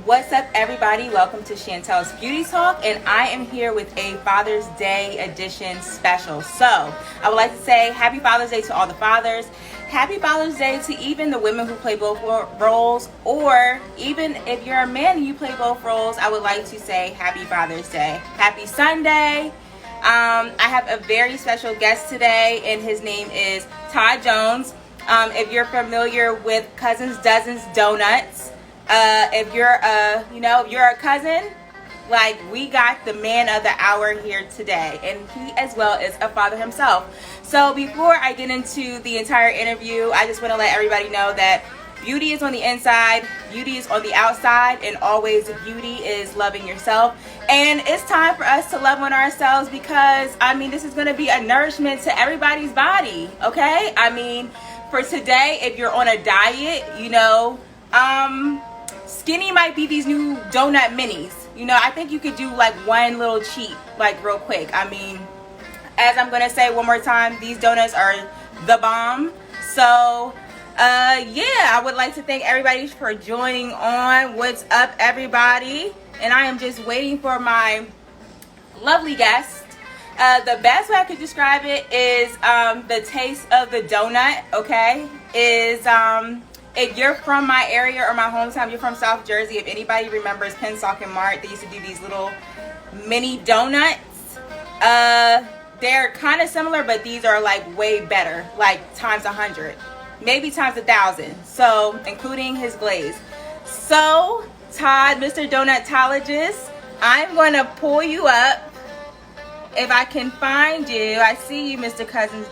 What's up, everybody? Welcome to Chantel's Beauty Talk, and I am here with a Father's Day edition special. So, I would like to say Happy Father's Day to all the fathers. Happy Father's Day to even the women who play both roles, or even if you're a man and you play both roles, I would like to say Happy Father's Day. Happy Sunday. I have a very special guest today, and his name is Todd Jones. If you're familiar with Cuzins, Duzins, Donuts, if you're a cousin, like, we got the man of the hour here today, and he as well is a father himself. So before I get into the entire interview, I just want to let everybody know that beauty is on the inside, beauty is on the outside, and always beauty is loving yourself. And it's time for us to love on ourselves because, this is going to be a nourishment to everybody's body, okay? For today, if you're on a diet, skinny might be these new donut minis. I think you could do like one little cheat, like real quick. As I'm going to say one more time, these donuts are the bomb. So, I would like to thank everybody for joining on. What's up, everybody? And I am just waiting for my lovely guest. The best way I could describe it is the taste of the donut, okay, is if you're from my area or my hometown, you're from South Jersey, if anybody remembers Pensacola and Mart, they used to do these little mini donuts. They're kind of similar, but these are like way better, like times 100, maybe times 1,000. So, including his glaze. So, Todd, Mr. Donutologist, I'm going to pull you up. If I can find you, I see you, Mr. Cuzins.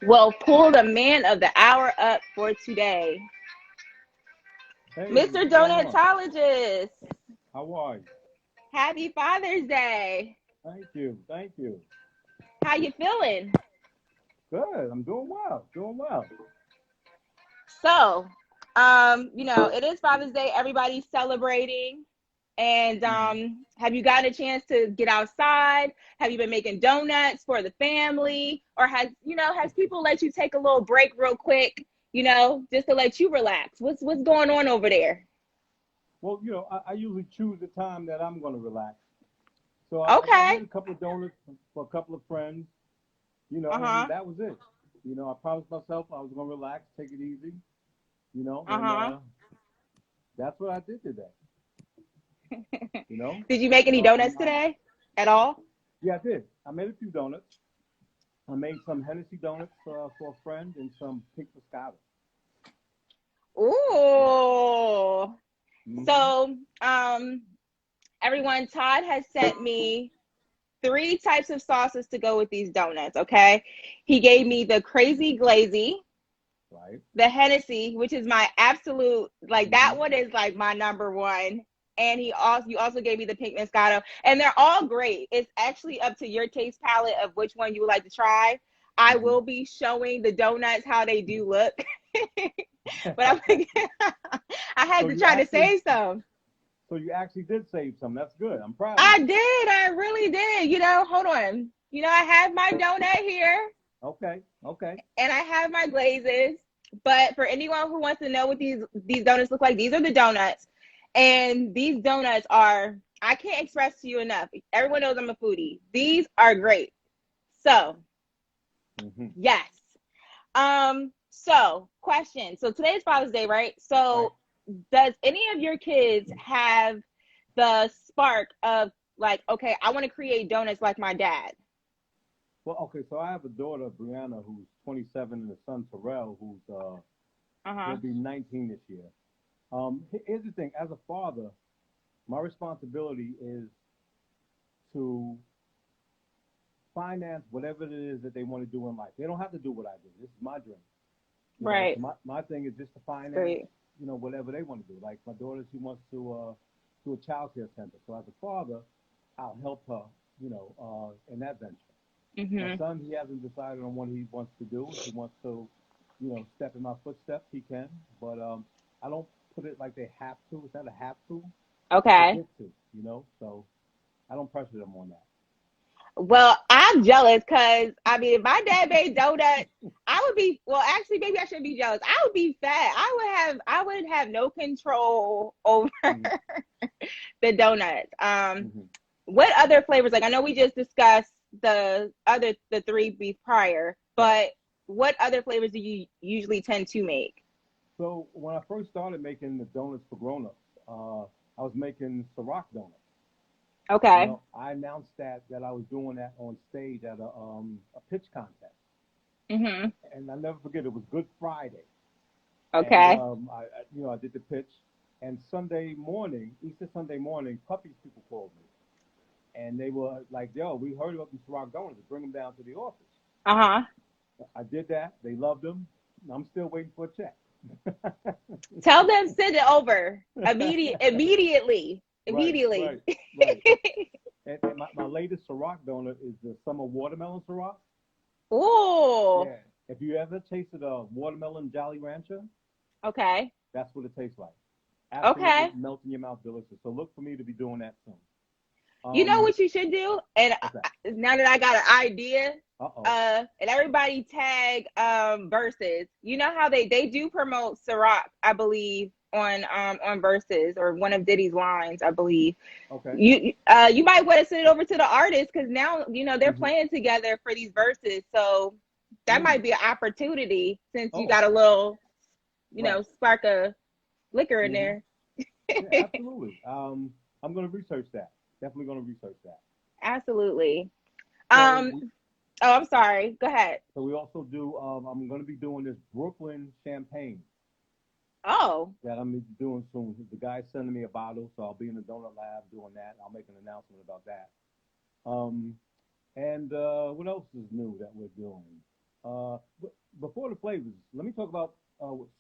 Well, pull the man of the hour up for today. Hey, Mr. Donutologist. How are you? Happy Father's Day. Thank you. Thank you. How you feeling? Good. I'm doing well. Doing well. So, it is Father's Day. Everybody's celebrating. And have you gotten a chance to get outside? Have you been making donuts for the family? Or has people let you take a little break real quick, just to let you relax? What's going on over there? Well, I usually choose the time that I'm going to relax. So Okay. I made a couple of donuts for a couple of friends, and that was it. I promised myself I was going to relax, take it easy, and that's what I did today. Did you make any donuts today at all? Yeah, I did. I made a few donuts. I made some Hennessy donuts for a friend and some pink Moscato. Ooh. Mm-hmm. So, everyone, Todd has sent me 3 types of sauces to go with these donuts, okay? He gave me the crazy glazy, right, the Hennessy, which is my absolute, that one is like my number one. And you also gave me the pink Moscato, and they're all great. It's actually up to your taste palette of which one you would like to try. I will be showing the donuts how they do look, but I had to try to save some. So you actually did save some. That's good. I'm proud. I did. I really did. Hold on. I have my donut here. Okay. And I have my glazes. But for anyone who wants to know what these donuts look like, these are the donuts. And these donuts are, I can't express to you enough. Everyone knows I'm a foodie. These are great. So, yes. So, question. So, today's Father's Day, right? So, does any of your kids have the spark of, like, okay, I want to create donuts like my dad? Well, okay, so I have a daughter, Brianna, who's 27, and a son, Terrell, who's will be 19 this year. Here's the thing. As a father, my responsibility is to finance whatever it is that they want to do in life. They don't have to do what I do. This is my dream. Right. So my thing is just to finance, whatever they want to do. Like my daughter, she wants to do a child care center. So as a father, I'll help her, in that venture. My son, he hasn't decided on what he wants to do. If he wants to, step in my footsteps, he can. But I don't put it like they have to. It's not a have to. Okay. They get to, so I don't pressure them on that. Well, I'm jealous because I mean, if my dad made donuts, I would be. Well, actually, maybe I shouldn't be jealous. I would be fat. I would have no control over Mm-hmm. the donuts. Mm-hmm. What other flavors? Like I know we just discussed the three beef prior, Right. but what other flavors do you usually tend to make? So when I first started making the donuts for grown-ups, I was making Ciroc donuts. Okay. I announced that I was doing that on stage at a pitch contest, Mhm. and I'll never forget. It was Good Friday, and Okay. I did the pitch, and Sunday morning, Easter Sunday morning, Puppies people called me, and they were like, "Yo, we heard about these Ciroc donuts. Bring them down to the office." Uh-huh. I did that. They loved them. I'm still waiting for a check. Tell them send it over immediately. Right, Immediately. right, right. And my latest Ciroc donut is the summer watermelon Ciroc. Ooh. Yeah. If you ever tasted a watermelon Jolly Rancher, Okay. that's what it tastes like. Absolutely Okay. melt in your mouth, delicious. So look for me to be doing that soon. You know Um, what you should do? And what's that? now that I got an idea, Uh-oh. and everybody tag Versus. You know how they do promote Ciroc, I believe, on Versus or one of Diddy's lines, I believe. Okay. You might want to send it over to the artist because now they're Mm-hmm. playing together for these verses, so that Mm. might be an opportunity since you Oh, got a little right. spark of liquor in Mm-hmm. there. Yeah, absolutely. I'm gonna research that. Definitely gonna research that. Absolutely. So um oh, I'm sorry, go ahead. so we also do. I'm gonna be doing this Brooklyn champagne Oh, that I'm doing soon. The guy's sending me a bottle, so I'll be in the donut lab doing that. I'll make an announcement about that. Um, and what else is new that we're doing? Before the flavors, let me talk about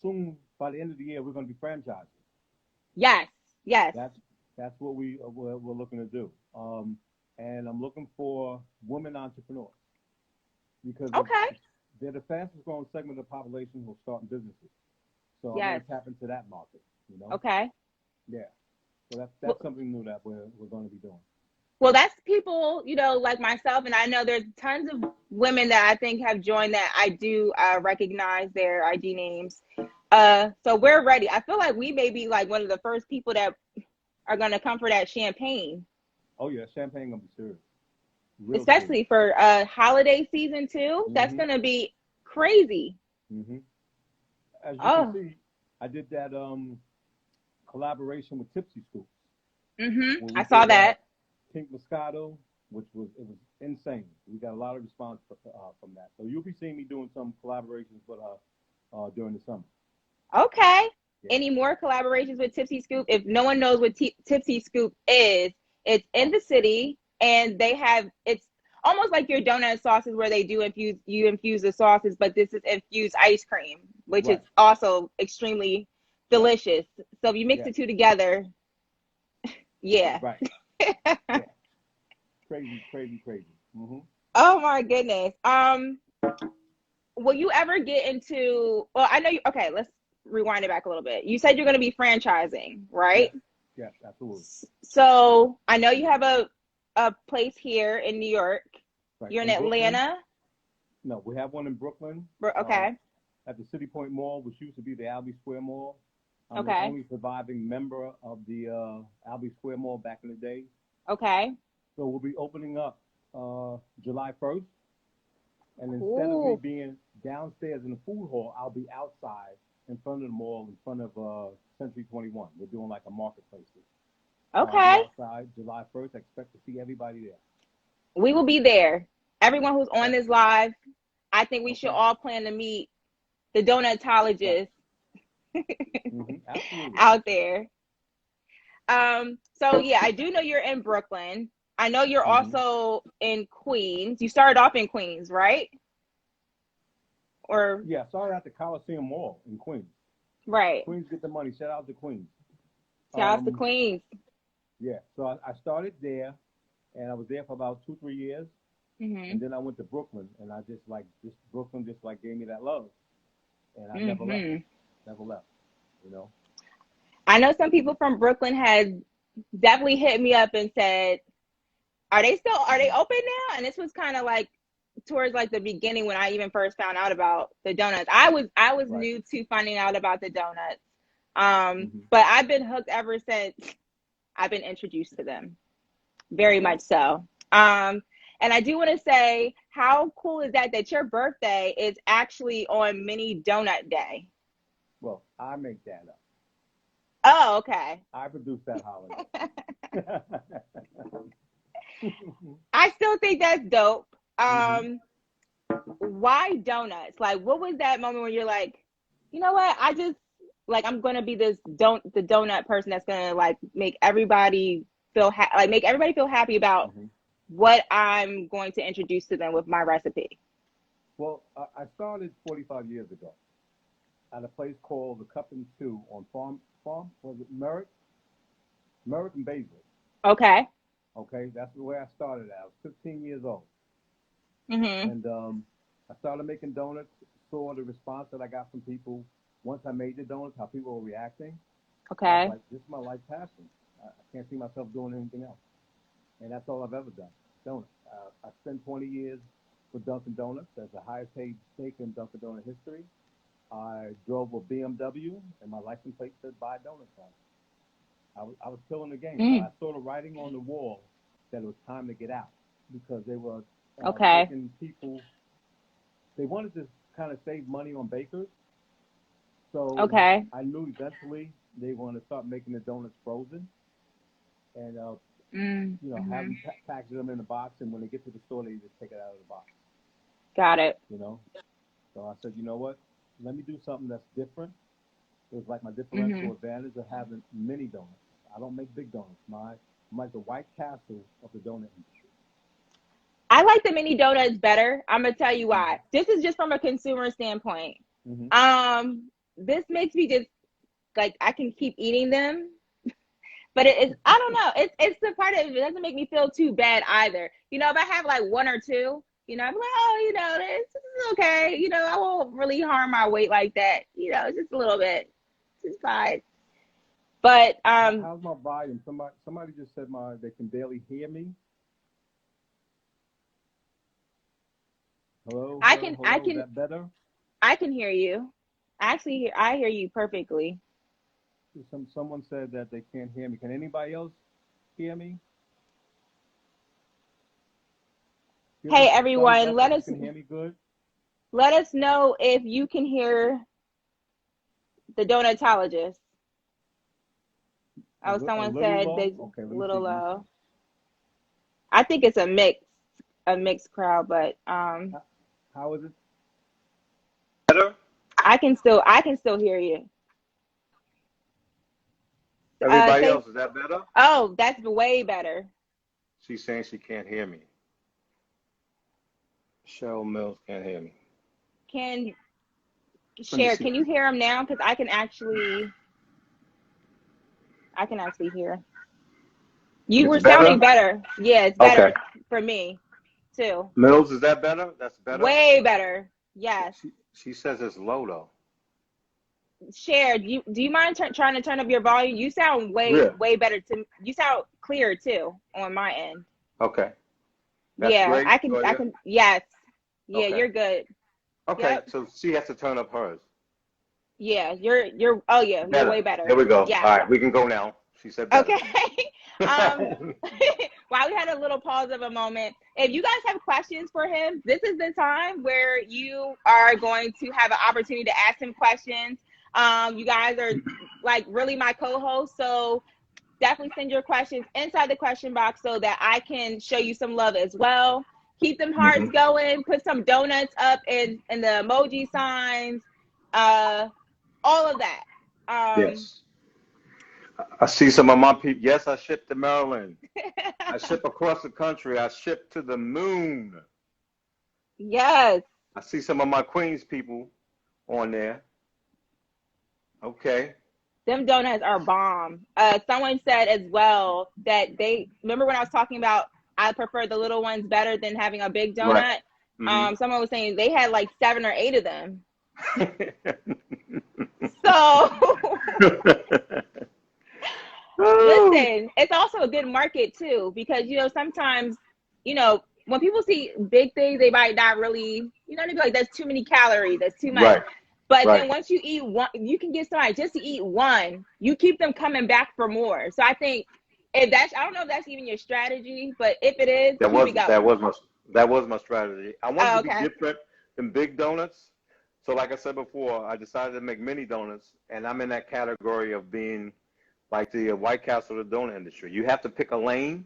soon. By the end of the year, we're going to be franchising. yes, yes. That's that's what we're looking to do. And I'm looking for women entrepreneurs because Okay. they're the fastest growing segment of the population who are starting businesses. So I Yes. want to tap into that market. Okay. Yeah. So that's Well, something new that we're going to be doing. well, that's people, like myself, and I know there's tons of women that I think have joined that I do recognize their IG names. So we're ready. I feel like we may be like one of the first people that are gonna come for that champagne, Oh yeah, champagne gonna be serious, real serious. especially for holiday season too. That's Mhm. gonna be crazy. Mhm. As you can Oh, see, I did that collaboration with Tipsy Scoops when we I saw did that. Pink Moscato, which was insane. We got a lot of response from that. So you'll be seeing me doing some collaborations with during the summer. Okay. Yeah. Any more collaborations with Tipsy Scoop? If no one knows what Tipsy Scoop is, it's in Oh, the city, and it's almost like your donut sauces where they do infuse the sauces, but this is infused ice cream, which is right. also extremely Yep. delicious. So if you mix Yeah. the two together, yeah. Right. Yeah. Crazy, crazy, crazy. Mhm. Oh my goodness. Will you ever get into, well, I know you, okay, let's rewind it back a little bit. You said you're going to be franchising, right? Yes. Yes. Absolutely. So I know you have a place here in New York. Right. You're in In Brooklyn. Atlanta. No, we have one in Brooklyn. Okay. At the City Point Mall, which used to be the Albee Square Mall. I'm the Okay. only surviving member of the Albee Square Mall back in the day. Okay. So we'll be opening up July 1st. And instead of me Ooh. being downstairs in the food hall, I'll be outside in front of the mall, in front of Century 21. We're doing like a marketplace. So I'll be Okay. outside July 1st. I expect to see everybody there. We will be there. Everyone who's on Okay. this live, I think we should Okay. all plan to meet the Right. donutologist Absolutely. out there. So yeah, I do know you're in Brooklyn. I know you're hmm also in Queens. You started off in Queens, right? Or Yeah, started at the Coliseum Mall in Queens. right. Queens get the money. Shout out to Queens. Shout out to Um, Queens. yeah, so I started there, and I was there for about 2, 3 years, Mhm. and then I went to Brooklyn, and I just like this Brooklyn just like gave me that love, and I Mhm. never left, you know. I know some people from Brooklyn had definitely hit me up and said, Are they open now? And this was kind of like towards like the beginning when I even first found out about the donuts. I was right. New to finding out about the donuts. But I've been hooked ever since I've been introduced to them. Very much so. And I do want to say, how cool is that your birthday is actually on Mini Donut Day? Well, I make that up. Oh, okay. I produce that holiday. I still think that's dope. Why donuts? Like, what was that moment where you're like, you know what? I'm gonna be the donut person that's gonna like make everybody feel happy about what I'm going to introduce to them with my recipe. Well, I started 45 years ago at a place called the Cup and Two on Farm, was it Merritt and Basil. Okay. Okay, that's where I started at. I was 15 years old. And I started making donuts, saw the response that I got from people once I made the donuts, how people were reacting. Okay. I was like, this is my life passion. I can't see myself doing anything else. And that's all I've ever done, donuts. I spent 20 years with Dunkin' Donuts as the highest paid steak in Dunkin' Donut history. I drove a BMW, and my license plate said buy donuts on it. I was killing the game. I saw the writing on the wall that it was time to get out because they were taking people. They wanted to kind of save money on bakers. So I knew eventually they were going to start making the donuts frozen and have them package them in a box, and when they get to the store, they just take it out of the box. Got it. So I said, you know what? Let me do something that's different. It was like my differential advantage of having mini donuts. I don't make big donuts. I'm like the White Castle of the donut industry. I like the mini donuts better. I'm gonna tell you why. This is just from a consumer standpoint. This makes me just like I can keep eating them, but it's I don't know. It's the part of it doesn't make me feel too bad either. If I have like one or two, I'm like, oh, this is okay. I won't really harm my weight like that. Just a little bit, it's fine. But how's my volume? Somebody just said they can barely hear me. Hello. I can. Is that better? I can hear you. Actually, I hear you perfectly. Someone said that they can't hear me. Can anybody else hear me? Hey everyone, let us can hear me good. Let us know if you can hear the donutologist. Oh, someone said they a little low. I think it's a mixed crowd, but how is it? Better? I can still hear you. Everybody else, is that better? Oh, that's way better. She's saying she can't hear me. Cheryl Mills can't hear me. Can you hear him now? Because I can actually hear. You were sounding better. Yeah, it's better for me too. Mills, is that better? That's better. Way better. Yes. She says it's low though. Cher, do you mind trying to turn up your volume? You sound way better you sound clear too on my end. Okay. That's great. I can yes. Yeah, okay. You're good. Okay, yep. So she has to turn up hers. Yeah, you're you're way better. There we go. Yeah. All right, we can go now. She said better. Okay. While we had a little pause of a moment, if you guys have questions for him, this is the time where you are going to have an opportunity to ask him questions. You guys are like really my co-host, so definitely send your questions inside the question box so that I can show you some love as well. Keep them hearts going. Put some donuts up in the emoji signs. All of that. Yes. I see some of my people. Yes, I ship to Maryland. I ship across the country. I ship to the moon. Yes. I see some of my Queens people on there. Okay. Them donuts are bomb. Someone said as well that they remember when I was talking about I prefer the little ones better than having a big donut. Right. Someone was saying they had like 7 or 8 of them. So listen, it's also a good market too, because, you know, sometimes, you know, when people see big things, they might not really, you know, they be like, that's too many calories, that's too much. Right. But Right. then once you eat one, you can get somebody just to eat one, you keep them coming back for more. So I think if that's, I don't know if that's even your strategy, but if it is, keep it going. That was my strategy. I wanted Oh, to be okay. different than big donuts. So like I said before, I decided to make mini donuts, and I'm in that category of being like the White Castle of the donut industry. You have to pick a lane,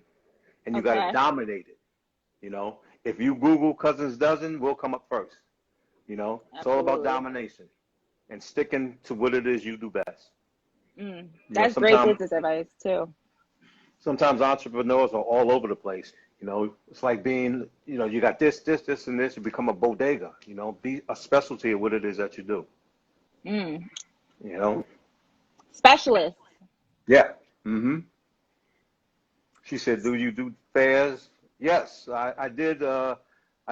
and you got to dominate it. You know, if you Google Cuzins Duzin, we'll come up first. You know, it's all about domination and sticking to what it is you do best. That's great business advice too. Sometimes entrepreneurs are all over the place. You know, it's like being, you know, you got this, and this, you become a bodega. You know, be a specialty of what it is that you do. You know? Specialist. Yeah. She said, do you do fairs? Yes, I did. I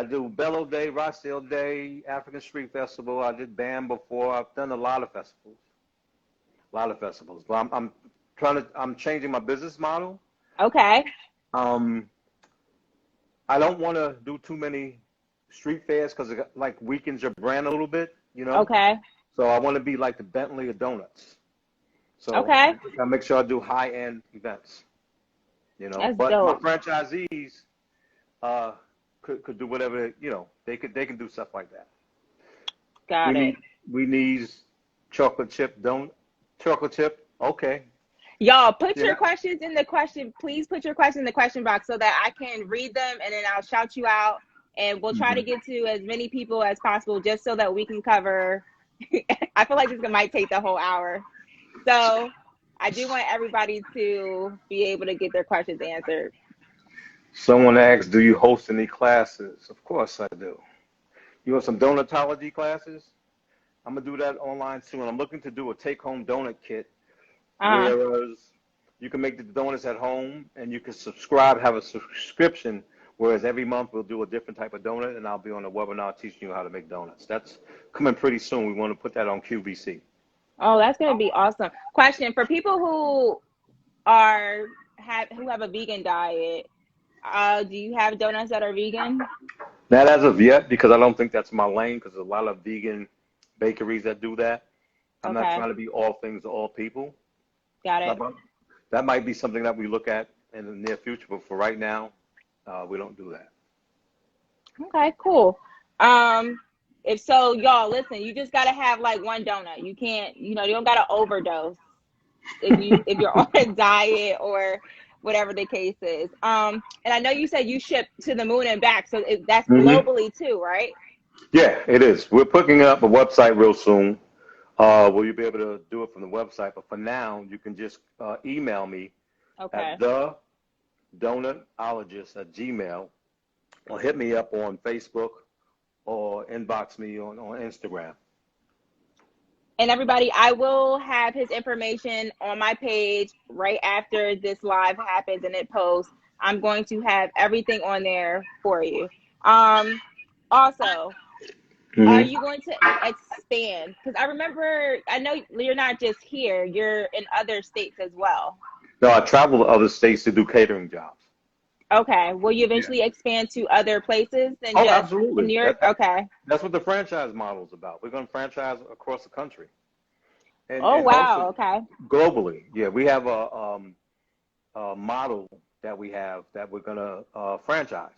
do Bellow Day, Rochdale Day, African Street Festival. I did BAM before. I've done a lot of festivals. But I'm changing my business model. Okay. I don't want to do too many street fairs because it like weakens your brand a little bit, you know? Okay. So I want to be like the Bentley of donuts. So okay. I make sure I do high-end events, you know? That's But dope. my franchisees could do whatever, you know, they can do stuff like that. Got it. We need chocolate chip, okay. Y'all, put your questions in the question. Please put your questions in the question box so that I can read them, and then I'll shout you out. And we'll try to get to as many people as possible, just so that we can cover. I feel like this might take the whole hour. So I do want everybody to be able to get their questions answered. Someone asked, do you host any classes? Of course I do. You want some donutology classes? I'm going to do that online soon. I'm looking to do a take-home donut kit. Whereas you can make the donuts at home and you can have a subscription, whereas every month we'll do a different type of donut and I'll be on a webinar teaching you how to make donuts. That's coming pretty soon. We want to put that on QVC. Oh, that's going to be awesome. Question for people who have a vegan diet. Do you have donuts that are vegan? Not as of yet, because I don't think that's my lane, because there's a lot of vegan bakeries that do that. I'm not trying to be all things to all people. Got it. That might be something that we look at in the near future, but for right now, we don't do that. Okay, cool. If so, y'all, listen, you just gotta have like one donut. You can't, you don't gotta overdose if you're on a diet or whatever the case is. And I know you said you ship to the moon and back, so that's globally too, right? Yeah, it is. We're putting up a website real soon. Will you be able to do it from the website? But for now, you can just email me at thedonutologist@gmail.com, or hit me up on Facebook or inbox me on Instagram. And everybody, I will have his information on my page right after this live happens and it posts. I'm going to have everything on there for you. Also, are you going to expand? Because I know you're not just here, you're in other states as well. No, I travel to other states to do catering jobs. Okay. Will you eventually expand to other places than just absolutely. New York? Okay. That's what the franchise model is about. We're going to franchise across the country. And wow. Okay. Globally. Yeah, we have a model that we have that we're going to franchise.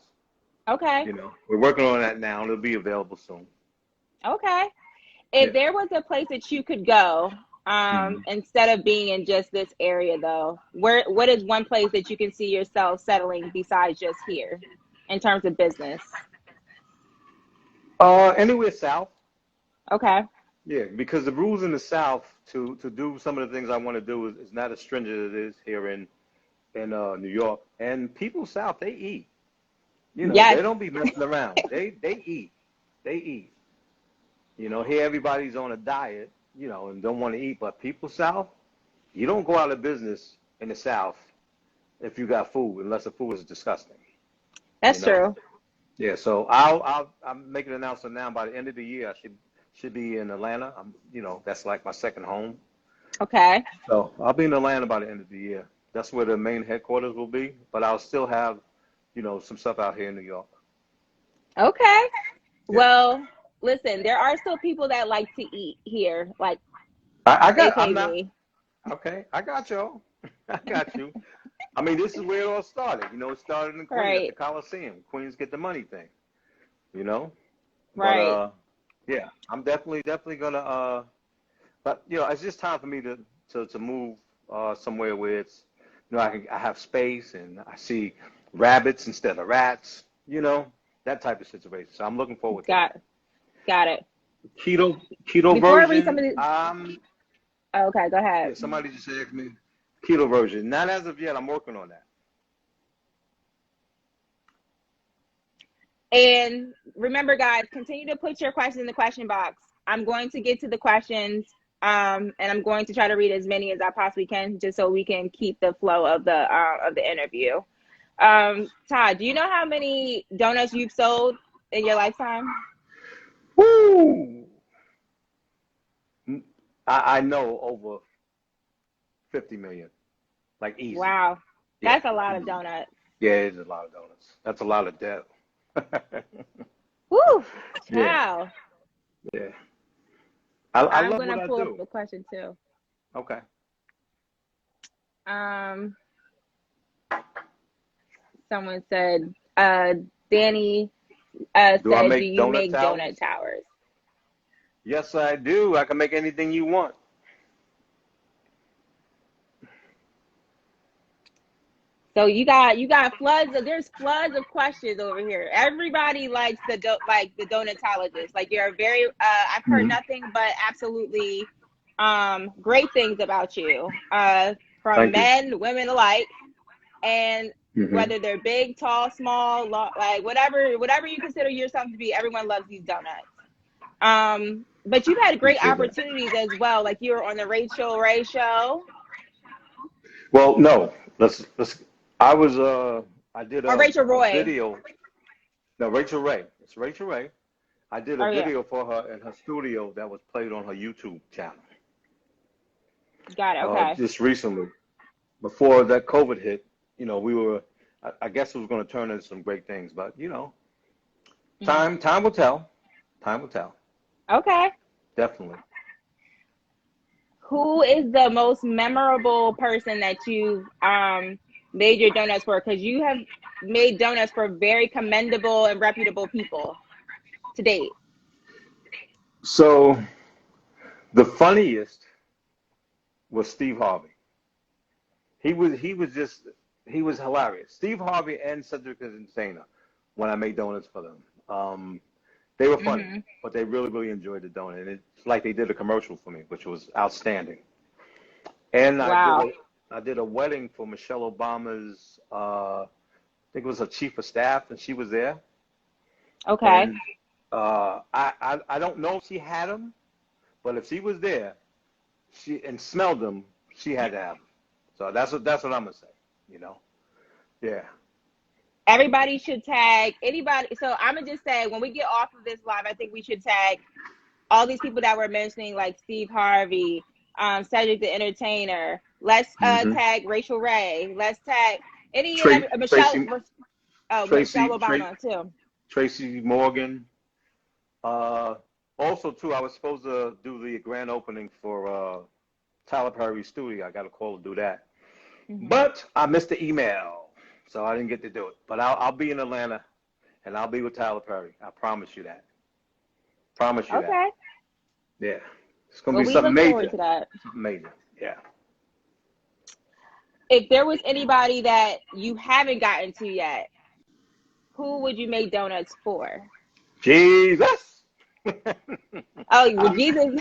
Okay. We're working on that now, and it'll be available soon. Okay. If there was a place that you could go, instead of being in just this area, though, what is one place that you can see yourself settling besides just here in terms of business? Anywhere south. Okay. Yeah, because the rules in the South to do some of the things I want to do is not as stringent as it is here in New York. And people south, they eat. They don't be messing around. They eat. They eat. Here everybody's on a diet, and don't want to eat. But people south, you don't go out of business in the South if you got food, unless the food is disgusting. That's true. Yeah, so I'll make an announcement now. By the end of the year, I should be in Atlanta. That's like my second home. Okay. So I'll be in Atlanta by the end of the year. That's where the main headquarters will be. But I'll still have, you know, some stuff out here in New York. Okay. Yeah. Well, listen, there are still people that like to eat here, like I'm not, A.K.A. okay, I got y'all. I got you. I mean, this is where it all started. You know, it started in Queens at the Right. Coliseum. Queens get the money thing, you know? Right. But, yeah, I'm definitely gonna, but, you know, it's just time for me to move, somewhere where it's, you know, I have space and I see rabbits instead of rats, you know, that type of situation. So I'm looking forward to that. Got it. Keto Before I read some version, of the, okay, go ahead. yeah, somebody just asked me keto version. Not as of yet. I'm working on that. And remember, guys, continue to put your questions in the question box. I'm going to get to the questions, and I'm going to try to read as many as I possibly can, just so we can keep the flow of the interview. Todd, do you know how many donuts you've sold in your lifetime? Woo! I know over 50 million, like easy. Wow, Yeah. that's a lot of donuts. Yeah, it's a lot of donuts. That's a lot of debt. Woo! Yeah. Wow. Yeah. I I'm love what gonna I pull do. up the question too. Okay. Someone said, Danny Do I said, make do you donut make towers? donut towers? Yes, I do. I can make anything you want. So you got floods of, there's floods of questions over here. Everybody likes the donutologist. Like, you're very I've heard nothing but absolutely great things about you. From Thank you. men, women alike. And whether they're big, tall, small, like whatever you consider yourself to be, everyone loves these donuts. But you've had great opportunities as well. Like, you were on the Rachel Ray show. Well, no. I was I did Or Rachel a Roy. video. No, Rachel Ray. It's Rachel Ray. I did a video for her in her studio that was played on her YouTube channel. Got it. Okay. Just recently, before that COVID hit, you know, we were. I guess it was going to turn into some great things, but you know, time will tell. Time will tell. Okay. Definitely. Who is the most memorable person that you've made your donuts for? Because you have made donuts for very commendable and reputable people to date. So, the funniest was Steve Harvey. He was hilarious. Steve Harvey and Cedric Insana, when I made donuts for them. They were funny, but they really, really enjoyed the donut. And it's like they did a commercial for me, which was outstanding. And wow. I did a wedding for Michelle Obama's, I think it was her chief of staff, and she was there. Okay. And, I don't know if she had them, but if she was there, and smelled them, she had to have them. So that's what I'm gonna say. You know, yeah. Everybody should tag anybody. So I'm gonna just say, when we get off of this live, I think we should tag all these people that we're mentioning, like Steve Harvey, Cedric the Entertainer. Let's tag Rachel Ray. Let's tag Michelle. Michelle Obama too. Tracy Morgan. Also too, I was supposed to do the grand opening for Tyler Perry's studio. I got a call to do that, but I missed the email, so I didn't get to do it. But I'll be in Atlanta, and I'll be with Tyler Perry. I promise you that. Promise you that. Okay. Yeah, it's gonna be something major. We look forward to that. Something major. Yeah. If there was anybody that you haven't gotten to yet, who would you make donuts for? Jesus. Oh, Jesus.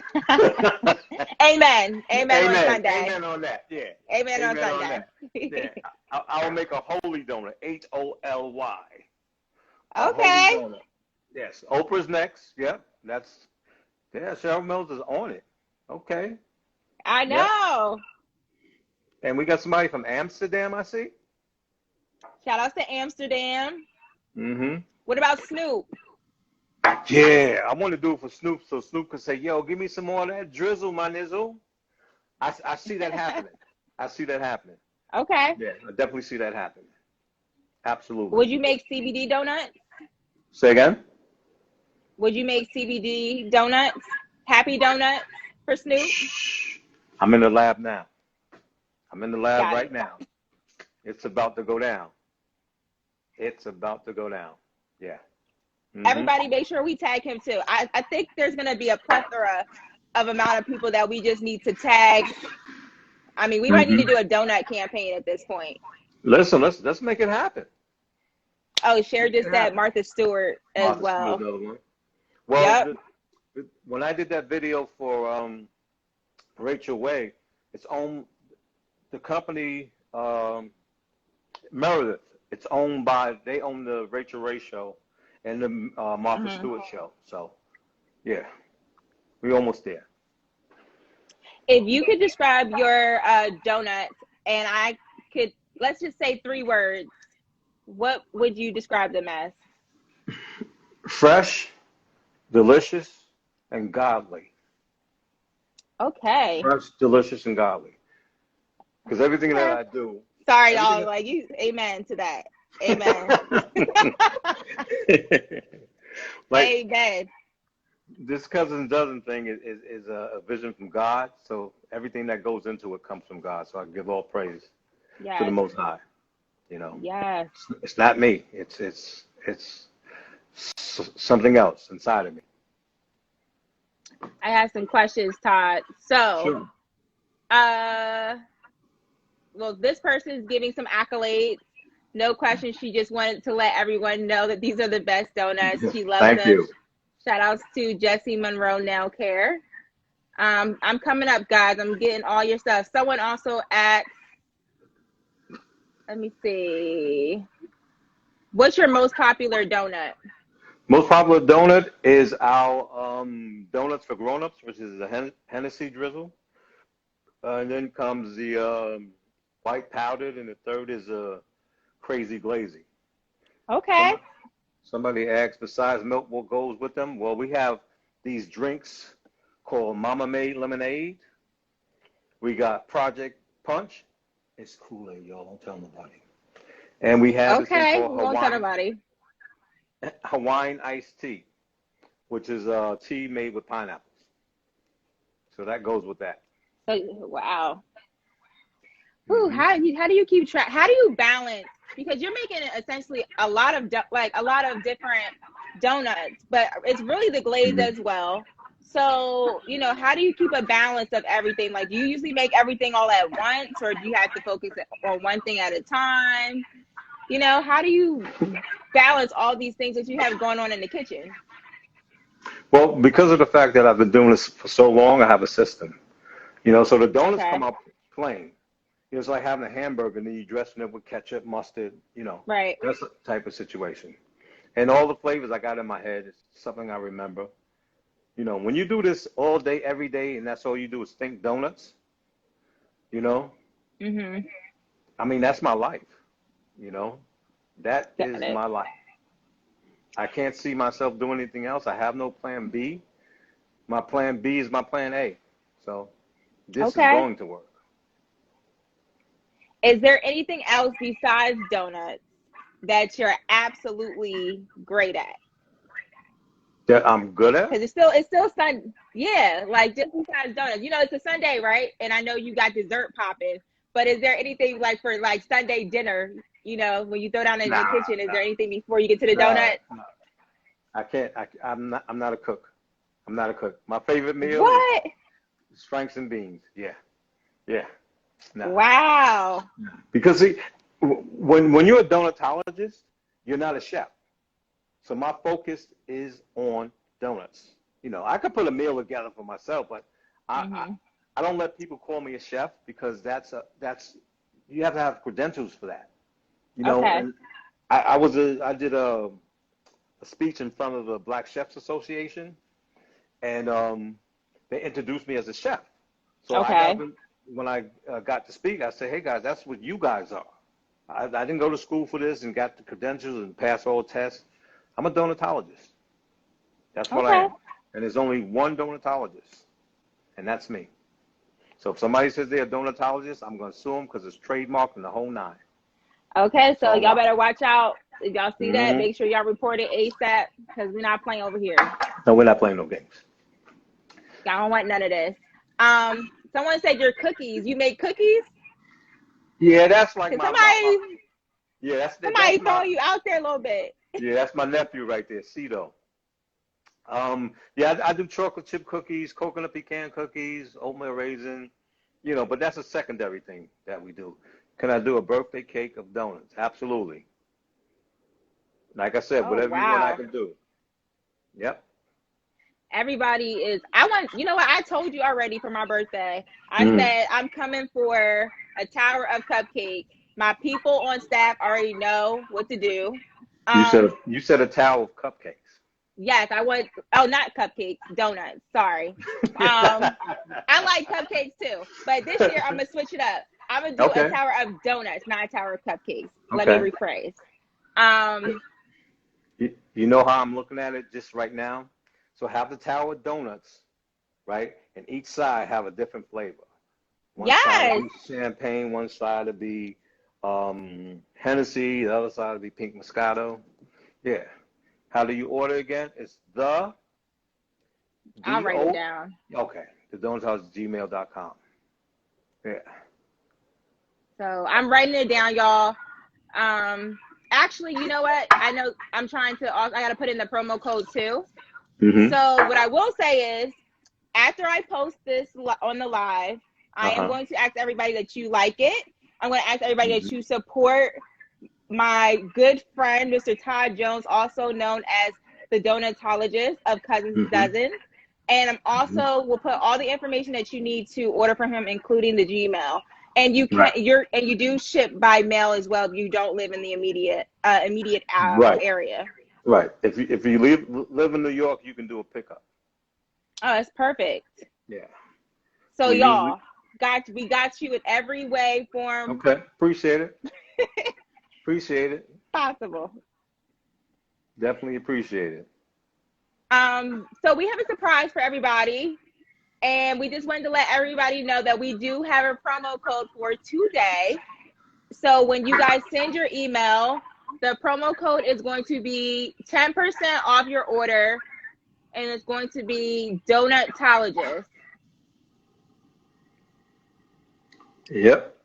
Amen. Amen on Sunday. Amen on that. Yeah. Amen on Sunday. Yeah. I will make a holy donut. HOLY. Okay. Holy donut. Yes. Oprah's next. Yep. Cheryl Mills is on it. Okay. I know. Yep. And we got somebody from Amsterdam, I see. Shout out to Amsterdam. Mm-hmm. What about Snoop? Yeah, I want to do it for Snoop, so Snoop can say, yo, give me some more of that drizzle, my nizzle. I see that happening. I see that happening. Okay. Yeah, I definitely see that happen. Absolutely. Would you make CBD donuts? Say again? Would you make CBD donuts? Happy donuts for Snoop? I'm in the lab now. I'm in the lab Got right it. now. It's about to go down. It's about to go down. Yeah. Everybody make sure we tag him too. I think there's going to be a plethora of amount of people that we just need to tag. I mean, we might need to do a donut campaign at this point. Listen, let's make it happen. Oh, Cher just said Martha Stewart as well. Another one. Well, when I did that video for Rachel Way, it's owned, the company Meredith. It's owned by, they own the Rachel Ray show and the Martha Stewart show. So, yeah, we're almost there. If you could describe your donuts, and I could, let's just say 3 words, what would you describe them as? Fresh, delicious, and godly. Okay. Fresh, delicious, and godly. Because everything that I do. Sorry, y'all. Like you, amen to that. Amen. Amen. This cousin dozen thing is a vision from God. So everything that goes into it comes from God. So I give all praise to the Most High. You know. Yes. It's not me. It's something else inside of me. I have some questions, Todd. So, well, this person is giving some accolades. No question. She just wanted to let everyone know that these are the best donuts. She loves them. Thank you. Shout outs to Jesse Monroe Nail Care. I'm coming up, guys. I'm getting all your stuff. Someone also asked, let me see. What's your most popular donut? Most popular donut is our donuts for grown-ups, which is the Hennessy drizzle. And then comes the white powdered, and the third is a crazy glazy. Okay. Somebody asked, besides milk, what goes with them? Well, we have these drinks called Mama Made Lemonade. We got Project Punch. It's Kool-Aid, y'all. Don't tell nobody. And we have this thing called won't tell nobody. Hawaiian iced tea, which is tea made with pineapples. So that goes with that. Wow. Ooh, how do you keep track? How do you balance? Because you're making essentially a lot of different donuts, but it's really the glaze as well. So, you know, how do you keep a balance of everything? Like, do you usually make everything all at once, or do you have to focus on one thing at a time? You know, how do you balance all these things that you have going on in the kitchen? Well, because of the fact that I've been doing this for so long, I have a system. You know, so the donuts come out plain. You know, it's like having a hamburger and then you dressing it with ketchup, mustard, you know. Right. That's the type of situation. And all the flavors I got in my head is something I remember. You know, when you do this all day, every day, and that's all you do is think donuts, you know. I mean, that's my life, you know. That is my life. I can't see myself doing anything else. I have no plan B. My plan B is my plan A. So this is going to work. Is there anything else besides donuts that you're absolutely great at? That I'm good at? Because it's still Sunday. Yeah, like just besides donuts. You know, it's a Sunday, right? And I know you got dessert popping. But is there anything like for like Sunday dinner? You know, when you throw down in the kitchen, is there anything before you get to the donut? No. I can't. I'm not a cook. I'm not a cook. My favorite meal is Franks and beans. Yeah. No. Wow. Because see, when you're a donutologist, you're not a chef. So my focus is on donuts. You know, I could put a meal together for myself, but I don't let people call me a chef because that's you have to have credentials for that. You know, and I did a speech in front of the Black Chefs Association, and they introduced me as a chef. So when I got to speak, I said, hey guys, that's what you guys are. I didn't go to school for this and got the credentials and passed all tests. I'm a donutologist. That's what I am. And there's only one donutologist, and that's me. So if somebody says they're a donutologist, I'm going to sue them because it's trademarked in the whole nine. Okay, so all y'all out. better watch out. If y'all see that, make sure y'all report it ASAP because we're not playing over here. No, we're not playing no games. I don't want none of this. Someone said your cookies. You make cookies? Yeah, that's like somebody that's throwing you out there a little bit. Yeah, that's my nephew right there, Cito. Yeah, I do chocolate chip cookies, coconut pecan cookies, oatmeal raisin, but that's a secondary thing that we do. Can I do a birthday cake of donuts? Absolutely. Like I said, whatever you want, I can do. Yep. Everybody is, you know what? I told you already for my birthday. I said I'm coming for a tower of cupcakes. My people on staff already know what to do. You said a tower of cupcakes. Yes, I want, not cupcakes, donuts. Sorry. I like cupcakes too. But this year I'm going to switch it up. I'm going to do a tower of donuts, not a tower of cupcakes. Let me rephrase. You know how I'm looking at it just right now? So have the tower of donuts, right? And each side have a different flavor. One side will be champagne, one side will be Hennessy, the other side will be pink Moscato. Yeah. How do you order again? It's I'll write it down. Okay. thedonutologist@gmail.com. Yeah. So I'm writing it down, y'all. Actually, you know what? I know I got to put in the promo code too. So what I will say is, after I post this on the live, I am going to ask everybody that you like it. I'm going to ask everybody that you support my good friend, Mr. Todd Jones, also known as the Donutologist of Cuzins, Duzin. And I'm also will put all the information that you need to order from him, including the Gmail. And you can you do ship by mail as well if you don't live in the immediate area. Right. If you live in New York, you can do a pickup. Oh, that's perfect. Yeah. So y'all, we got you in every way, form. Okay. Appreciate it. Appreciate it. Possible. Definitely appreciate it. So we have a surprise for everybody. And we just wanted to let everybody know that we do have a promo code for today. So when you guys send your email, the promo code is going to be 10% off your order, and it's going to be Donutologist. Yep.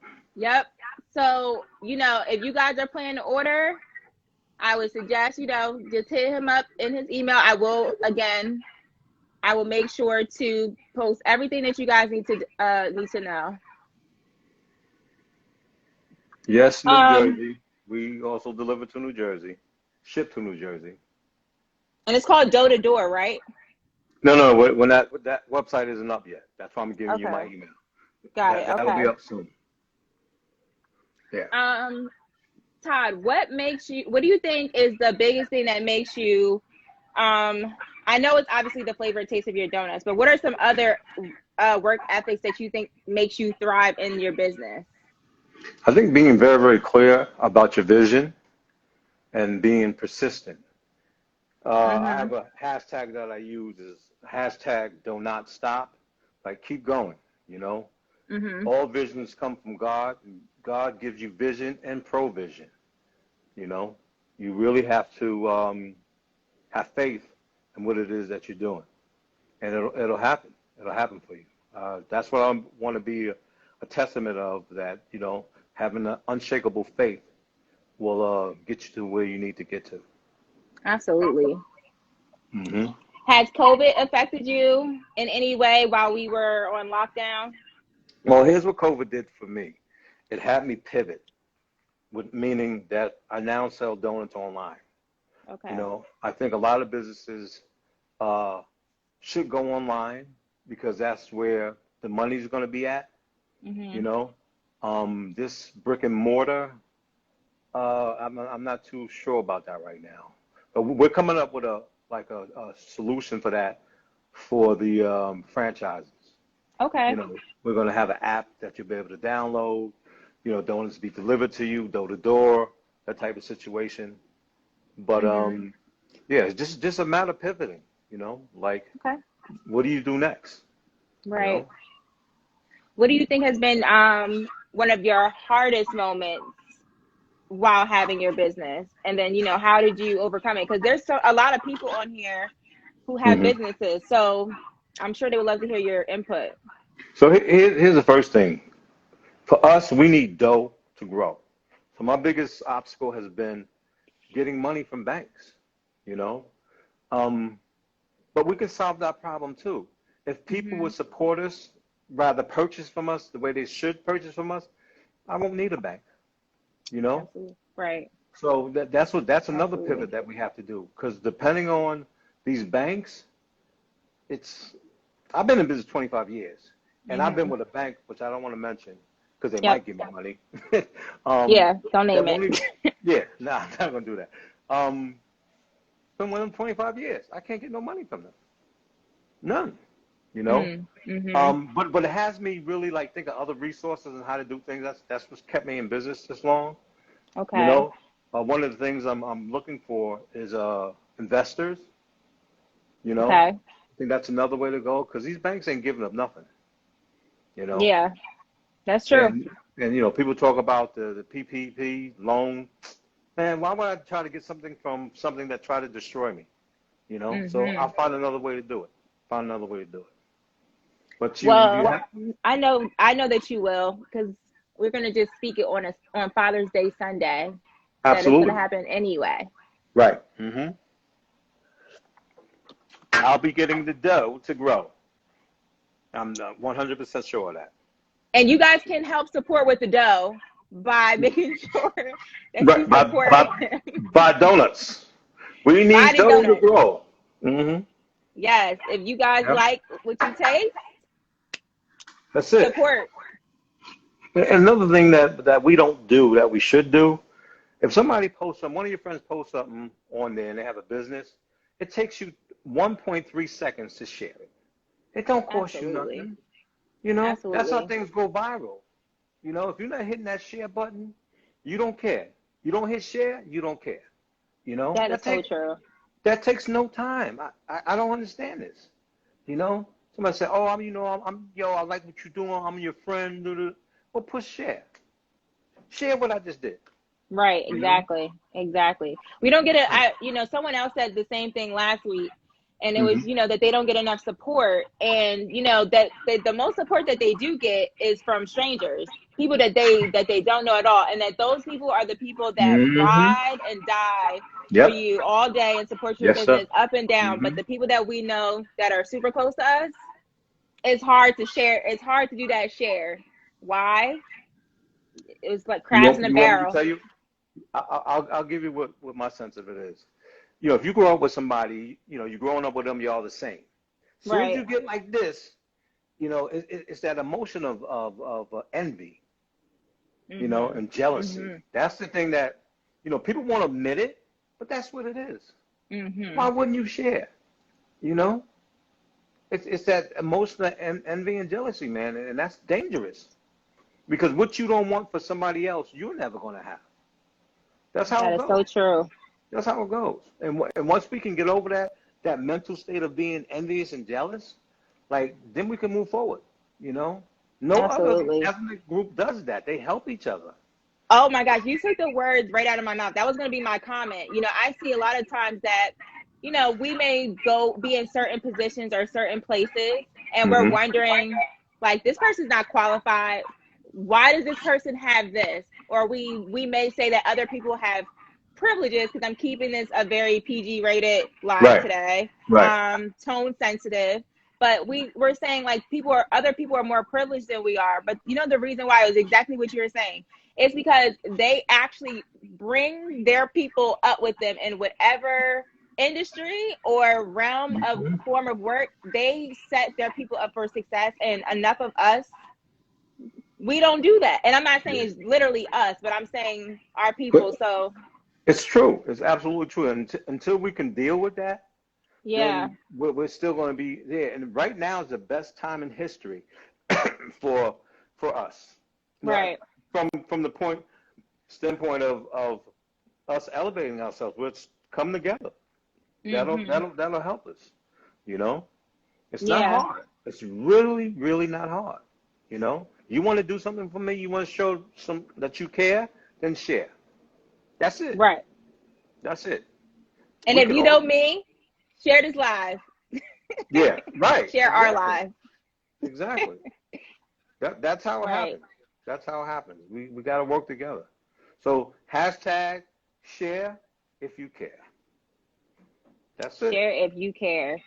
So, if you guys are planning to order, I would suggest, just hit him up in his email. I will make sure to post everything that you guys need to know. Yes, New Jersey. We also deliver to New Jersey. Ship to New Jersey. And it's called Door to Door, right? No. When that website isn't up yet. That's why I'm giving you my email. Got it. That'll be up soon. Yeah. Todd, what do you think is the biggest thing that makes you, I know it's obviously the flavor and taste of your donuts, but what are some other work ethics that you think makes you thrive in your business? I think being very, very clear about your vision and being persistent. I have a hashtag that I use is hashtag do not stop. Like, keep going, All visions come from God. And God gives you vision and provision, You really have to have faith in what it is that you're doing. And it'll happen. It'll happen for you. That's what I want to be a testament of, that, having an unshakable faith will get you to where you need to get to. Absolutely. Has COVID affected you in any way while we were on lockdown? Well, here's what COVID did for me. It had me pivot, meaning that I now sell donuts online. Okay. I think a lot of businesses should go online because that's where the money's going to be at. This brick and mortar, I'm not too sure about that right now. But we're coming up with a solution for that for the franchises. Okay. We're going to have an app that you'll be able to download. Donuts be delivered to you, door to door, that type of situation. But it's just a matter of pivoting. What do you do next? Right. What do you think has been one of your hardest moments while having your business? And then, how did you overcome it? Because there's a lot of people on here who have businesses. So I'm sure they would love to hear your input. So here's the first thing. For us, we need dough to grow. So my biggest obstacle has been getting money from banks, But we can solve that problem too. If people would support us, rather purchase from us the way they should purchase from us, I won't need a bank, Absolutely. Right. So that's another pivot that we have to do, because depending on these banks, I've been in business 25 years, and I've been with a bank, which I don't want to mention because they might give me money. Yeah, don't name it. I'm not going to do that. Been with them 25 years. I can't get no money from them. None. But it has me really think of other resources and how to do things. That's what's kept me in business this long. Okay. One of the things I'm looking for is investors. Okay. I think that's another way to go, because these banks ain't giving up nothing. Yeah, that's true. And people talk about the PPP loan. Man, why would I try to get something from something that tried to destroy me? So I'll find another way to do it. But I know that you will, because we're gonna just speak it on Father's Day Sunday. Absolutely. That it's gonna happen anyway. Right. I'll be getting the dough to grow. I'm 100% sure of that. And you guys can help support with the dough by making sure that you support buy donuts. We need dough to grow. Yes, if you guys like what you taste, that's it. Support. Another thing that we don't do that we should do, if somebody one of your friends posts something on there and they have a business, it takes you 1.3 seconds to share it. It don't cost you nothing. Absolutely. That's how things go viral. If you're not hitting that share button, you don't care. You don't hit share, you don't care. That is so true. That takes no time. I don't understand this. Somebody say, "Oh, I like what you're doing. I'm your friend." Well, push share. Share what I just did. Right. Exactly. Exactly. We don't get it. Someone else said the same thing last week, and it was, that they don't get enough support, and that the most support that they do get is from strangers, people that they don't know at all, and that those people are the people that ride and die for you all day and support your business up and down. But the people that we know that are super close to us, it's hard to share. It's hard to do that share. Why? It's like crabs in a barrel. Want me to tell you? I'll give you what my sense of it is. If you grow up with somebody, you're growing up with them, you're all the same. As soon as you get like this, it's that emotion of envy, and jealousy. That's the thing that, people won't admit it, but that's what it is. Why wouldn't you share? It's that emotional envy and jealousy, man, and that's dangerous. Because what you don't want for somebody else, you're never going to have. That's how it goes. That is so true. That's how it goes. And once we can get over that mental state of being envious and jealous, then we can move forward, No Absolutely. other ethnic group does that. They help each other. Oh my gosh, you took the words right out of my mouth. That was going to be my comment. I see a lot of times that, we may be in certain positions or certain places, and we're wondering, this person's not qualified. Why does this person have this? Or we may say that other people have privileges, because I'm keeping this a very PG rated live today. Right. Tone sensitive. But we're saying other people are more privileged than we are. But the reason why it was exactly what you were saying. It's because they actually bring their people up with them in whatever industry or realm of form of work. They set their people up for success, and enough of us, we don't do that. And I'm not saying it's literally us, but I'm saying our people. So it's true. It's absolutely true. And until we can deal with that, then we're still going to be there. And right now is the best time in history for us. Right. From the standpoint of us elevating ourselves, let's come together. That'll help us. It's not hard. It's really, really not hard. You know, you want to do something for me, you want to show some that you care, then share. That's it. Right. That's it. And if you know me, share this live. Yeah, right. Share our live. Exactly. That's how it happens. That's how it happens. We got to work together. So hashtag share if you care. That's it. Share if you care.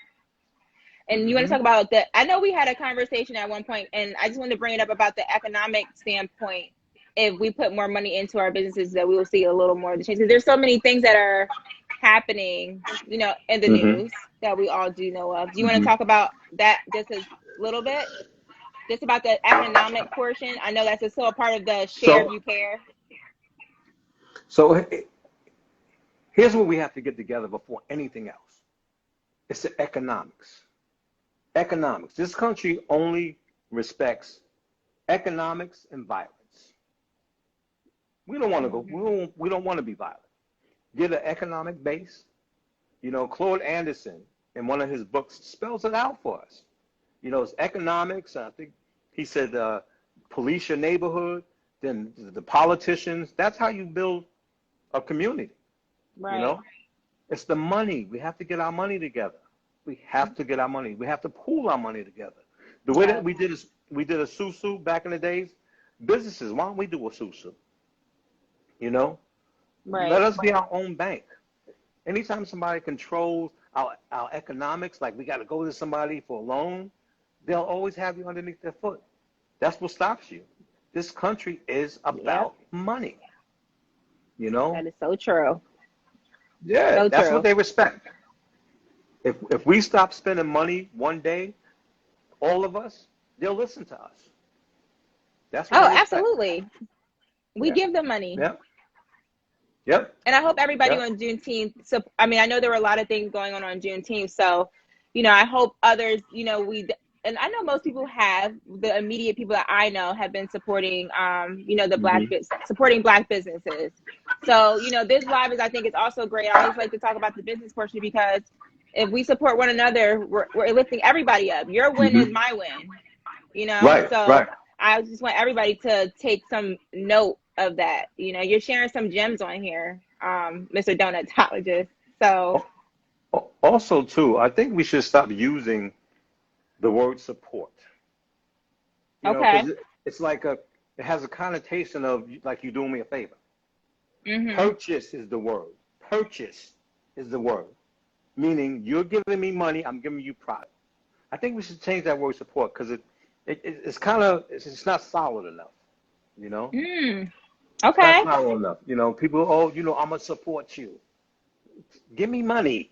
And you want to talk about I know we had a conversation at one point, and I just wanted to bring it up about the economic standpoint. If we put more money into our businesses, that we will see a little more of the change. Because there's so many things that are happening, you know, in the news that we all do know of. Do you want to talk about that just a little bit? Just about the economic portion? I know that's still a part of the share if you care. So here's what we have to get together before anything else. It's the economics. Economics. This country only respects economics and violence. We don't want to go. We don't want to be violent. Get an economic base. You know, Claude Anderson in one of his books spells it out for us. You know, it's economics. I think he said police your neighborhood, then the politicians. That's how you build a community. Right. You know, it's the money. We have to get our money together. We have to get our money. We have to pool our money together. The way that we did a susu back in the days. Businesses, why don't we do a susu? You know, let us be our own bank. Anytime somebody controls our economics, like we got to go to somebody for a loan, they'll always have you underneath their foot. That's what stops you. This country is about money. You know? That is so true. Yeah, so that's what they respect. If we stop spending money one day, all of us, they'll listen to us. That's what absolutely. We give them money. Yep. And I hope everybody on Juneteenth. So, I mean, I know there were a lot of things going on Juneteenth. So, you know, I hope others, you know, and I know most people the immediate people that I know have been supporting, you know, supporting Black businesses. So, you know, this live I think is also great. I always like to talk about the business portion because if we support one another, we're lifting everybody up. Your win is my win, you know? I just want everybody to take some note of that. You know, you're sharing some gems on here, Mr. Donutologist. So also too, I think we should stop using the word support. You know, 'cause it's like it has a connotation of like you doing me a favor. Purchase is the word. Purchase is the word. Meaning you're giving me money, I'm giving you product. I think we should change that word support because it's kind of it's not solid enough. You know. Okay. That's not well enough. You know, people, you know, I'm going to support you. Give me money.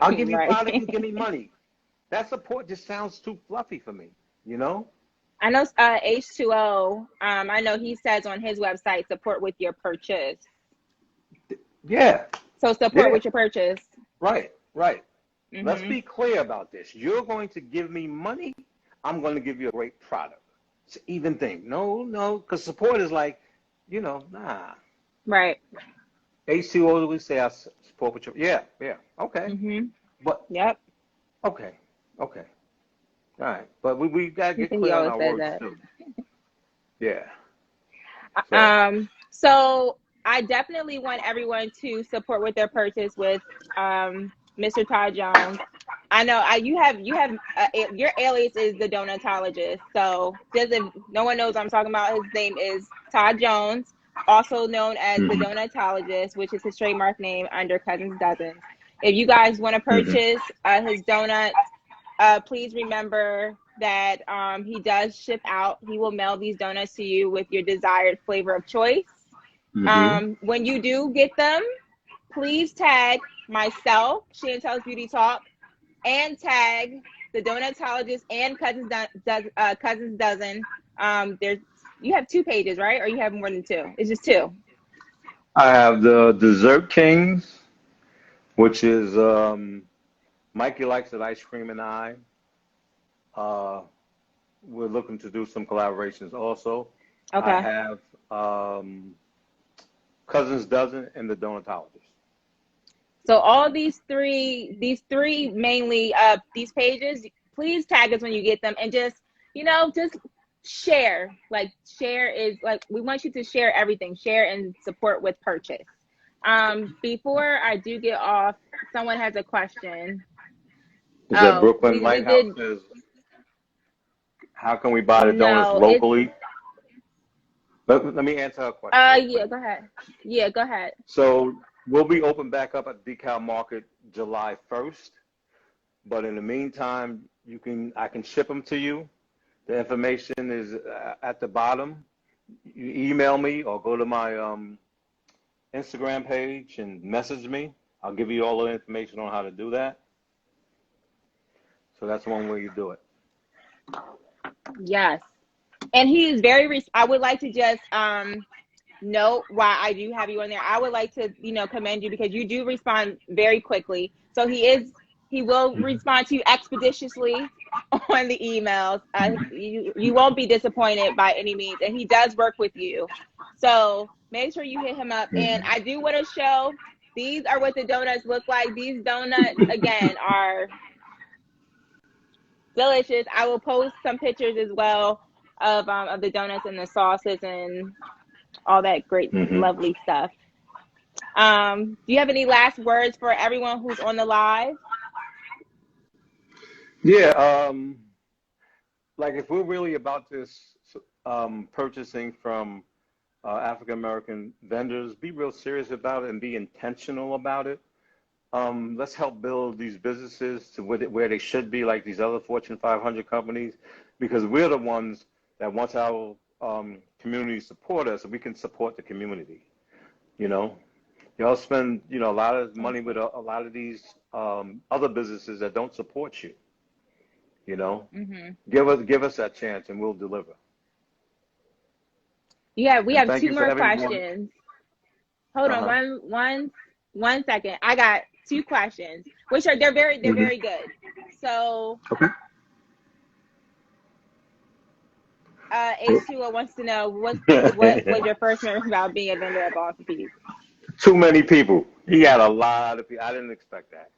I'll give you product, you give me money. That support just sounds too fluffy for me, you know? I know H2O, I know he says on his website, support with your purchase. Yeah. So support with your purchase. Right. Let's be clear about this. You're going to give me money, I'm going to give you a great product. It's an even thing. No, because support is like, you know, nah. Right. H2O, we say I support with your, okay. But, okay. All right. But we got to get clear on our words, too. Yeah. So I definitely want everyone to support with their purchase with Mr. Todd Jones. I know you have your alias is the Donutologist. So just if no one knows what I'm talking about, his name is Todd Jones, also known as the Donutologist, which is his trademark name under Cuzins Duzin. If you guys want to purchase his donuts, please remember that he does ship out. He will mail these donuts to you with your desired flavor of choice. When you do get them, please tag myself, Chantel's Beauty Talk, and tag the Donutologist and Cuzins Duzin. You have 2 pages, right? Or you have more than 2? It's just 2. I have the Dessert Kings, which is Mikey Likes It Ice Cream and I. We're looking to do some collaborations also. Okay. I have Cuzins Duzin and the Donutologist. So all these three mainly these pages, please tag us when you get them and just share. Like, share is like, we want you to share everything. Share and support with purchase. Before I do get off, someone has a question. Is that Oh, Brooklyn we Lighthouse did. says, how can we buy the donuts No, it's locally? Let me answer her question real yeah, quick. go ahead. Yeah, go ahead. So we'll be open back up at DeKalb Market July 1st, but in the meantime, I can ship them to you. The information is at the bottom. You email me or go to my Instagram page and message me. I'll give you all the information on how to do that. So that's one way you do it. Yes. And he is very, I would like to just note why I do have you on there. I would like to, commend you because you do respond very quickly. So he will respond to you expeditiously on the emails. You won't be disappointed by any means. And he does work with you. So make sure you hit him up. And I do want to show, these are what the donuts look like. These donuts, again, are delicious. I will post some pictures as well of the donuts and the sauces and all that great, lovely stuff. Do you have any last words for everyone who's on the live? Yeah, like if we're really about this purchasing from African American vendors, be real serious about it and be intentional about it. Let's help build these businesses to where they should be, like these other Fortune 500 companies, because we're the ones that once our community support us, we can support the community. Y'all spend a lot of money with a lot of these other businesses that don't support you. Give us that chance and we'll deliver. Yeah, we have thank two you for more everyone. questions. Hold on one second. I got two questions, which they're very good. So H2O wants to know what was your first memory about being a vendor at Boston Peas? Too many people. He had a lot of people. I didn't expect that.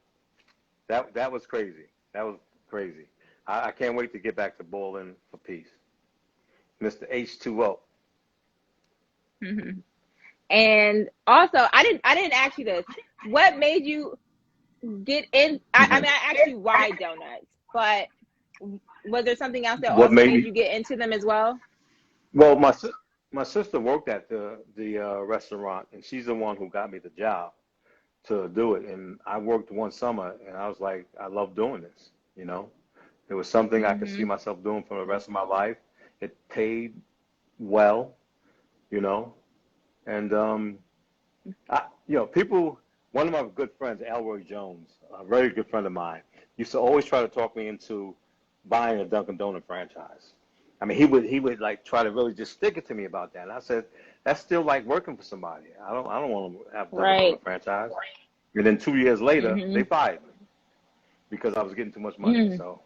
That was crazy. That was crazy. I can't wait to get back to bowling for peace. Mr. H2O. And also, I didn't ask you this. What made you get in? I mean, I asked you why donuts, but was there something else that also made you get into them as well? Well, my sister worked at the restaurant, and she's the one who got me the job to do it. And I worked one summer, and I was like, I love doing this. It was something I could see myself doing for the rest of my life. It paid well, and people. One of my good friends, Elroy Jones, a very good friend of mine, used to always try to talk me into buying a Dunkin' Donut franchise. I mean, he would like try to really just stick it to me about that. And I said, that's still like working for somebody. I don't want to have a Dunkin' Donut franchise. And then 2 years later, they fired me because I was getting too much money. So,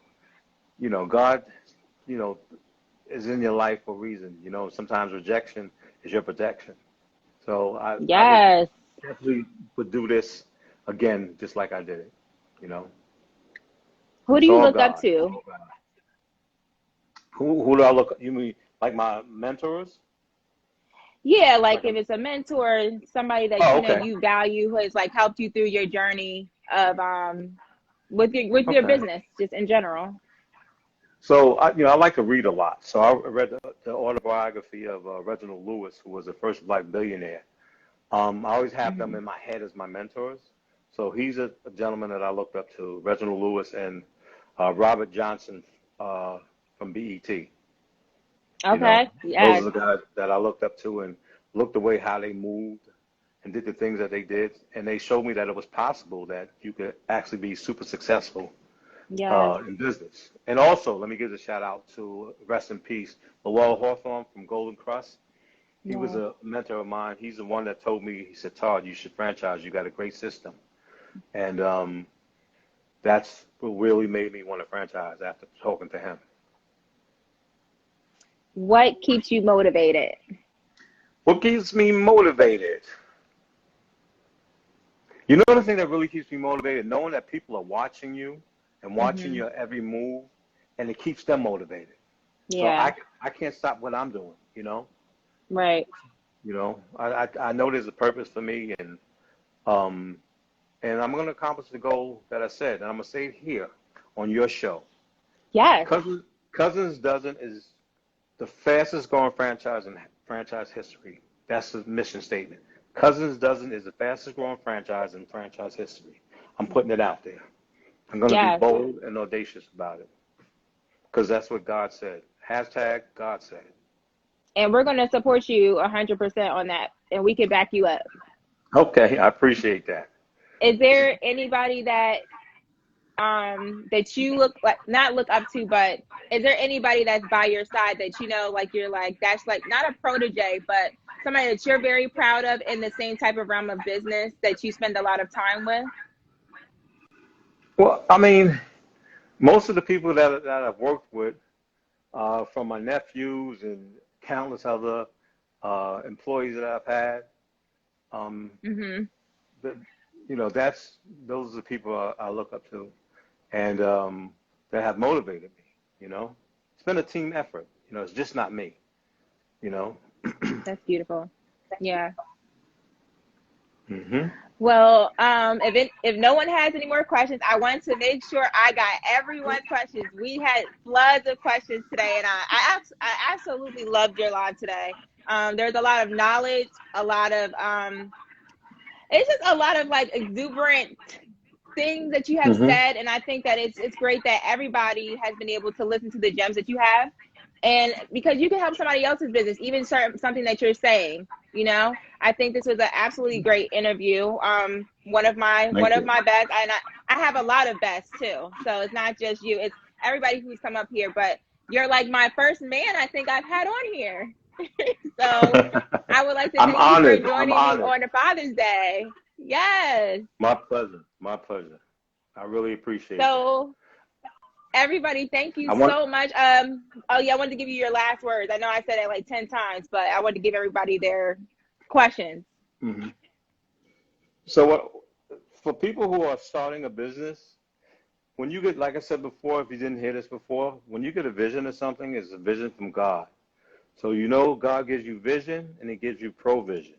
God, is in your life for a reason. Sometimes rejection is your protection. So I definitely would do this again, just like I did it. Who do you look up to? Who do I look? You mean like my mentors? Yeah, like if it's a mentor, somebody that you value, who has like helped you through your journey of with your business, just in general. So I like to read a lot. So I read the autobiography of Reginald Lewis, who was the first Black billionaire. I always have them in my head as my mentors. So he's a gentleman that I looked up to, Reginald Lewis and Robert Johnson from BET. Okay. Those are the guys that I looked up to and looked the way how they moved and did the things that they did. And they showed me that it was possible that you could actually be super successful in business. And also, let me give a shout out to, rest in peace, Lowell Hawthorne from Golden Crust. He was a mentor of mine. He's the one that told me, he said, Todd, you should franchise. You got a great system. And that's what really made me want to franchise after talking to him. What keeps you motivated? What keeps me motivated? The thing that really keeps me motivated? Knowing that people are watching you and watching your every move, and it keeps them motivated. So Yeah. I can't stop what I'm doing, Right. I know there's a purpose for me, um, and I'm going to accomplish the goal that I said, and I'm going to say it here on your show. Yes. Cuzins Duzin is the fastest growing franchise in franchise history. That's the mission statement. Cuzins Duzin is the fastest growing franchise in franchise history. I'm putting it out there. I'm going to be Yes. bold and audacious about it because that's what God said. Hashtag God said. And we're going to support you 100% on that, and we can back you up. Okay, I appreciate that. Is there anybody that that you not look up to, but is there anybody that's by your side that like you're like, that's like not a protege, but somebody that you're very proud of in the same type of realm of business that you spend a lot of time with? Well, I mean, most of the people that I've worked with, from my nephews and countless other employees that I've had, those are the people I look up to, and that have motivated me. It's been a team effort. It's just not me. That's beautiful. Yeah. Mm-hmm. Well, if no one has any more questions, I want to make sure I got everyone's questions. We had floods of questions today, and I absolutely loved your live today. There's a lot of knowledge, a lot of it's just a lot of like exuberant things that you have said, and I think that it's great that everybody has been able to listen to the gems that you have, and because you can help somebody else's business, even something that you're saying. I think this was an absolutely great interview. One of my best, and I have a lot of best too. So it's not just you; it's everybody who's come up here. But you're like my first man I think I've had on here. So I would like to thank you for joining me on the Father's Day. Yes. My pleasure. My pleasure. I really appreciate it. So everybody, thank you so much. Oh yeah, I wanted to give you your last words. I know I said it like 10 times, but I wanted to give everybody their questions. Mm-hmm. So for people who are starting a business, when you get, like I said before, if you didn't hear this before, when you get a vision of something, it's a vision from God. So God gives you vision and He gives you provision.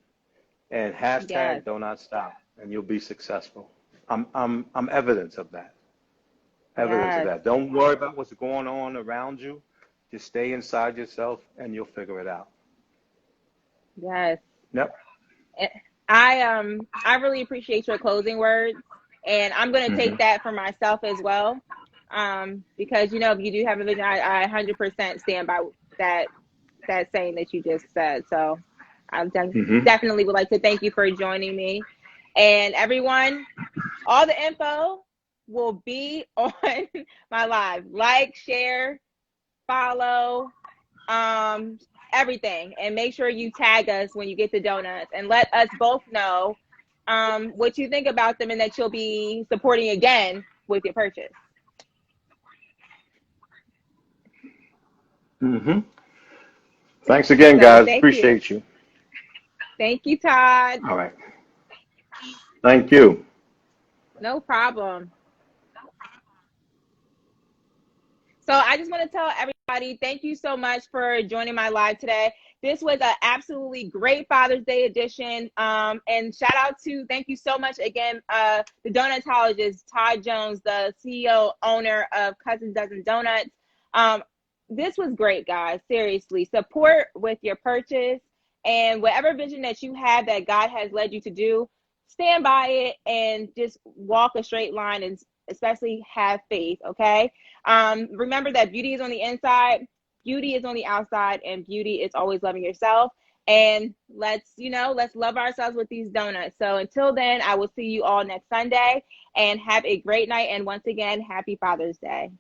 And hashtag do not stop, and you'll be successful. I'm evidence of that. Evidence of that. Don't worry about what's going on around you. Just stay inside yourself, and you'll figure it out. Yes. Yep. I really appreciate your closing words, and I'm going to take that for myself as well, because if you do have a vision, I 100% stand by that saying that you just said. So I definitely would like to thank you for joining me, and everyone. All the info will be on my live. Like, share, follow, everything, and make sure you tag us when you get the donuts, and let us both know what you think about them, and that you'll be supporting again with your purchase. Thanks again, guys. Appreciate you. Thank you, Todd. All right. Thank you. No problem. So I just want to tell everybody, thank you so much for joining my live today. This was an absolutely great Father's Day edition. And thank you so much again, the Donutologist, Todd Jones, the CEO, owner of Cuzins Duzin Donuts. This was great, guys. Seriously, support with your purchase, and whatever vision that you have that God has led you to do, stand by it and just walk a straight line, and especially have faith, okay? Remember that beauty is on the inside, beauty is on the outside, and beauty is always loving yourself. And let's love ourselves with these donuts. So until then, I will see you all next Sunday, and have a great night. And once again, happy Father's Day.